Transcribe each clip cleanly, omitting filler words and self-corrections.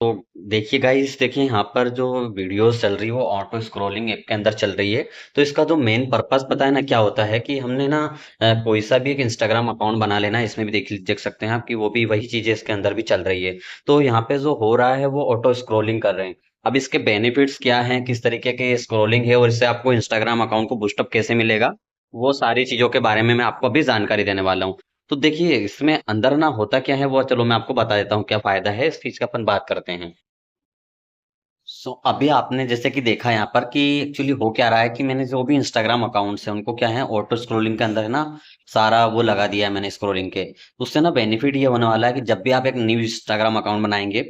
तो देखिए गाइस, देखिए यहाँ पर जो वीडियोस चल रही है वो ऑटो स्क्रॉलिंग ऐप के अंदर चल रही है। तो इसका जो मेन पर्पस पता है ना क्या होता है कि हमने ना कोई सा भी एक इंस्टाग्राम अकाउंट बना लेना। इसमें भी देख सकते हैं आप कि वो भी वही चीजें इसके अंदर भी चल रही है। तो यहाँ पे जो हो रहा है वो ऑटो स्क्रॉलिंग कर रहे हैं। अब इसके बेनिफिट्स क्या हैं, किस तरीके के स्क्रॉलिंग है और इससे आपको इंस्टाग्राम अकाउंट को बूस्टअप कैसे मिलेगा, वो सारी चीजों के बारे में मैं आपको अभी जानकारी देने वाला हूँ। तो देखिए इसमें अंदर ना होता क्या है वो चलो मैं आपको बता देता हूँ क्या फायदा है इस चीज का, अपन बात करते हैं। अभी आपने जैसे कि देखा यहाँ पर कि एक्चुअली हो क्या रहा है कि मैंने जो भी इंस्टाग्राम अकाउंट्स है उनको क्या है ऑटो स्क्रोलिंग के अंदर है ना सारा वो लगा दिया है मैंने स्क्रोलिंग के। तो उससे ना बेनिफिट ये होने वाला है कि जब भी आप एक न्यू इंस्टाग्राम अकाउंट बनाएंगे,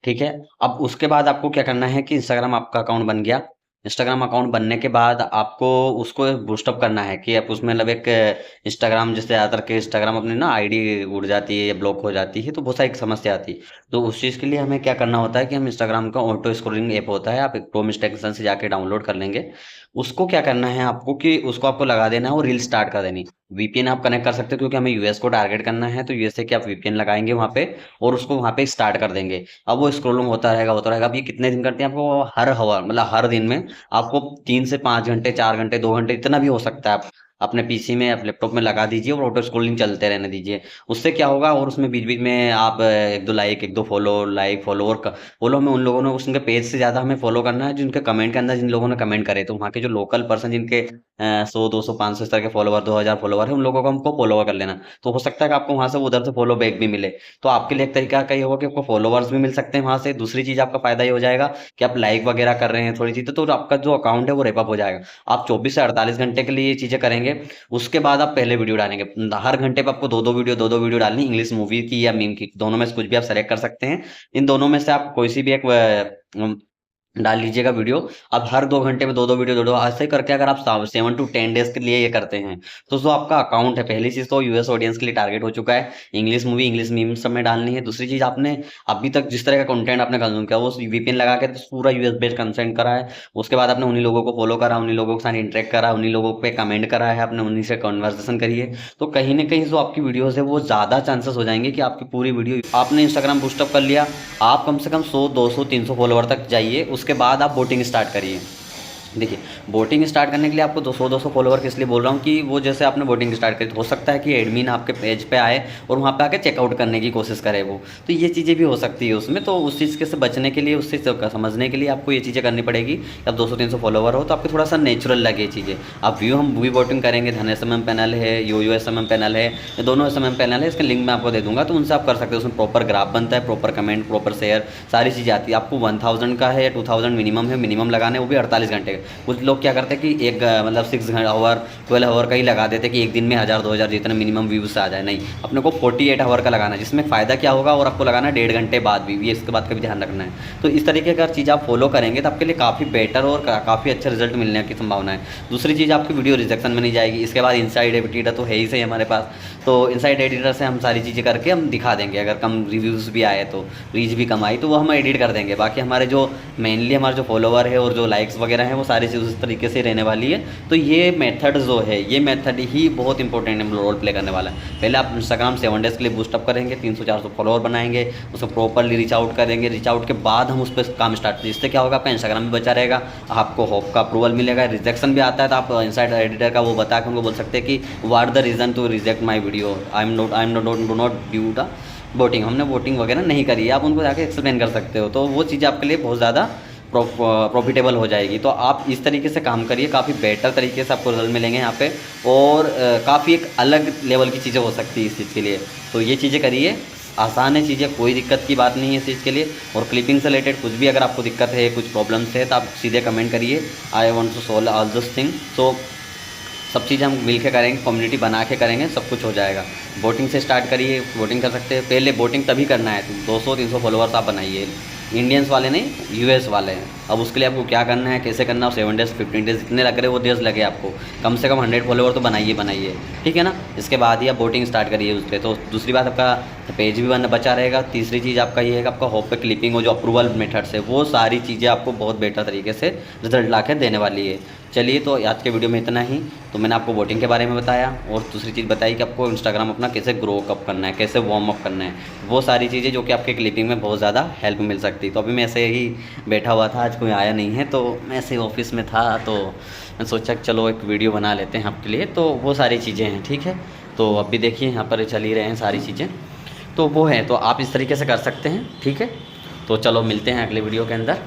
ठीक है, अब उसके बाद आपको क्या करना है कि इंस्टाग्राम आपका अकाउंट बन गया। इंस्टाग्राम अकाउंट बनने के बाद आपको उसको बूस्टअप करना है कि आप उसमें मतलब एक इंस्टाग्राम, जैसे ज़्यादातर के इंस्टाग्राम अपनी ना आईडी उड़ जाती है या ब्लॉक हो जाती है तो बहुत सारी समस्या आती है। तो उस चीज़ के लिए हमें क्या करना होता है कि हम इंस्टाग्राम का ऑटो स्क्रोलिंग ऐप होता है, आप एक क्रोम एक्सटेंशन से जाके डाउनलोड कर लेंगे। उसको क्या करना है आपको कि उसको आपको लगा देना है और रील स्टार्ट कर देनी। वीपीएन आप कनेक्ट कर सकते हो क्योंकि हमें यूएस को टारगेट करना है, तो यूएस से कि आप वीपीएन लगाएंगे वहाँ पे और उसको वहाँ पे स्टार्ट कर देंगे। अब वो स्क्रोलिंग होता रहेगा। अब ये कितने दिन करते हैं आपको, हर हवा मतलब हर दिन में आपको 3 से 5 घंटे, 4 घंटे, 2 घंटे, इतना भी हो सकता है। आप अपने पीसी में, आप लैपटॉप में लगा दीजिए और ऑटो स्क्रोलिंग चलते रहने दीजिए। उससे क्या होगा, और उसमें बीच बीच में आप एक दो लाइक, एक दो फॉलो में उन लोगों ने उनके पेज से ज्यादा हमें फॉलो करना है जिनके कमेंट के अंदर, जिन लोगों ने कमेंट करे। तो वहाँ के जो लोकल पर्सन जिनके 100, 200, 500 इस तरह के फॉलोवर, 2000 फॉलोवर है, उन लोगों को हमको फॉलो कर लेना। तो हो सकता है कि आपको वहां से उधर से फॉलो बैक भी मिले। तो आपके लिए एक तरीका का ये होगा कि आपको फॉलोवर्स भी मिल सकते हैं वहां से। दूसरी चीज आपका फायदा ये हो जाएगा कि आप लाइक वगैरह कर रहे हैं थोड़ी चीजें, तो आपका जो अकाउंट है वो रेपअप हो जाएगा। आप 24 से 48 घंटे के लिए ये चीजें करेंगे। उसके बाद आप पहले वीडियो डालेंगे। हर घंटे पे आपको दो दो वीडियो डालनी, इंग्लिश मूवी की या मीम की, दोनों में से कुछ भी आप सेलेक्ट कर सकते हैं। इन दोनों में से आप कोई सी भी एक डाल लीजिएगा वीडियो। अब हर 2 घंटे में दो दो वीडियो, दो दो ऐसे करके अगर आप 7 to 10 डेज के लिए ये करते हैं तो जो आपका अकाउंट है, पहली चीज तो यूएस ऑडियंस के लिए टारगेट हो चुका है। इंग्लिश मूवी, इंग्लिश मीम सब में डालनी है। दूसरी चीज, आपने अभी तक जिस तरह का कंटेंट आपने कंज्यूम किया वो वीपीएन लगा के तो पूरा यूएस बेस्ड कंटेंट करा है। उसके बाद आपने उन्हीं लोगों को फॉलो करा, उन्हीं लोगों के साथ इंटरेक्ट करा, उन्हीं लोगों पे कमेंट करा है, आपने उन्हीं से कन्वर्सेशन करी है। तो कहीं ना कहीं जो आपकी वीडियोस है वो ज्यादा चांसेस हो जाएंगे कि आपकी पूरी वीडियो, आपने इंस्टाग्राम बूस्टअप कर लिया, आप कम से कम 100, 200, 300 फॉलोवर तक जाइए। उसके बाद आप वोटिंग स्टार्ट करिए। देखिए, वोटिंग स्टार्ट करने के लिए आपको 200 फॉलोवर किस लिए बोल रहा हूँ कि वो जैसे आपने वोटिंग स्टार्ट करी तो हो सकता है कि एडमिन आपके पेज पे आए और वहाँ पे आके चेकआउट करने की कोशिश करे वो। तो ये चीज़ें भी हो सकती है उसमें। तो उस चीज़ के से बचने के लिए, उससे समझने के लिए आपको ये चीज़ें करनी पड़ेगी कि आप 200, 300 फॉलोवर हो तो आपको थोड़ा सा नेचुरल लगे चीज़ें। आप हम भी वोटिंग करेंगे, धन एस एम एम पैनल है, यो एस एम एम पैनल है, ये दोनों एस एम एम पैनल है, इसका लिंक मैं आपको दे दूंगा तो उनसे आप कर सकते हो। उसमें प्रॉपर ग्राफ बनता है, प्रॉपर कमेंट, प्रॉपर शेयर, सारी चीज़ें आती है। आपको 1000 का है या 2000 मिनिमम है, मिनिमम लगाने वो भी 48 घंटे का। कुछ लोग क्या करते हैं कि एक मतलब 6 आवर 12 आवर का ही लगा देते हैं कि एक दिन में 1000, 2000 जितने मिनिमम व्यूज आ जाए। नहीं, अपने को 48 आवर का लगाना है, जिसमें फ़ायदा क्या होगा, और आपको लगाना 1.5 घंटे बाद भी, ये इसके बात का भी ध्यान रखना है। तो इस तरीके की अगर चीज़ आप फॉलो करेंगे तो आपके लिए काफ़ी बेटर और काफ़ी अच्छे रिजल्ट मिलने की संभावना है। दूसरी चीज़, आपकी वीडियो रिजेक्शन में नहीं जाएगी। इसके बाद इनसाइड एडिटर तो है ही सही हमारे पास, तो इनसाइड एडिटर से हम सारी चीज़ें करके हम दिखा देंगे। अगर कम रिव्यूज़ भी आए तो, रीच भी कम आई तो वो हम एडिट कर देंगे। बाकी हमारे जो मेनली हमारे जो फॉलोवर है और जो लाइक्स वगैरह हैं वो सारी चीज़ उस तरीके से रहने वाली है। तो ये मेथड जो है, ये मेथड ही बहुत इंपॉर्टेंट रोल प्ले करने वाला है। पहले आप इंस्टाग्राम 7 डेज़ के लिए बूस्टअप करेंगे, 300, 400 फॉलोवर बनाएंगे, उसको प्रॉपरली रीच आउट करेंगे। रीच आउट के बाद हम उस पर काम स्टार्ट करेंगे। इससे क्या होगा, आपका इंस्टाग्राम भी बचा रहेगा, आपको होप का अप्रूवल मिलेगा। रिजेक्शन भी आता है तो आप इनसाइड एडिटर का वो बता के उनको बोल सकते हैं कि what the reason to reject my video, I am not due the voting, हमने वोटिंग वगैरह नहीं करी है। आप उनको जाके एक्सप्लेन कर सकते हो, तो वो चीज़ आपके लिए बहुत ज़्यादा प्रॉफिटेबल हो जाएगी। तो आप इस तरीके से काम करिए, काफ़ी बेटर तरीके से आपको रिजल्ट मिलेंगे यहाँ पे। और काफ़ी एक अलग लेवल की चीज़ें हो सकती है इस चीज़ के लिए। तो ये चीज़ें करिए, आसान है चीज़ें, कोई दिक्कत की बात नहीं है इस चीज़ के लिए। और क्लिपिंग से रिलेटेड कुछ भी अगर आपको दिक्कत है, कुछ प्रॉब्लम्स है, तो आप सीधे कमेंट करिए, I want to solve all this thing. तो सब चीज़ें हम मिल के करेंगे, कम्युनिटी बना के करेंगे, सब कुछ हो जाएगा। वोटिंग से स्टार्ट करिए, वोटिंग कर सकते हैं। पहले वोटिंग तभी करना है, 200, 300 फॉलोवर्स आप बनाइए। इंडियंस वाले नहीं, यूएस वाले हैं। अब उसके लिए आपको क्या करना है, कैसे करना है, 7 डेज़ 15 डेज़ जितने लग रहे वो डेज़ लगे आपको, कम से कम 100 फॉलोवर तो बनाइए, ठीक है ना। इसके बाद ही आप वोटिंग स्टार्ट करिए उस पर। तो दूसरी बात, आपका पेज भी बचा रहेगा। तीसरी चीज़ आपका ये है कि आपका होप पे क्लिपिंग और जो अप्रूवल मेथड्स है वो सारी चीज़ें आपको बहुत बेटर तरीके से रिजल्ट ला के देने वाली है। चलिए तो आज के वीडियो में इतना ही। तो मैंने आपको वोटिंग के बारे में बताया और दूसरी चीज़ बताई कि आपको इंस्टाग्राम अपना कैसे ग्रो अप करना है, कैसे वार्म अप करना है, वो सारी चीज़ें जो कि आपके क्लिपिंग में बहुत ज़्यादा हेल्प मिल सकती। तो अभी मैं ऐसे ही बैठा हुआ था, आज कोई आया नहीं है, तो मैं ऐसे ही ऑफिस में था, तो मैं सोचा कि चलो एक वीडियो बना लेते हैं आपके लिए। तो वो सारी चीज़ें हैं, ठीक है। तो अब भी देखिए यहाँ पर चल ही रहे हैं सारी चीज़ें, तो वो है, तो आप इस तरीके से कर सकते हैं, ठीक है। तो चलो मिलते हैं अगले वीडियो के अंदर।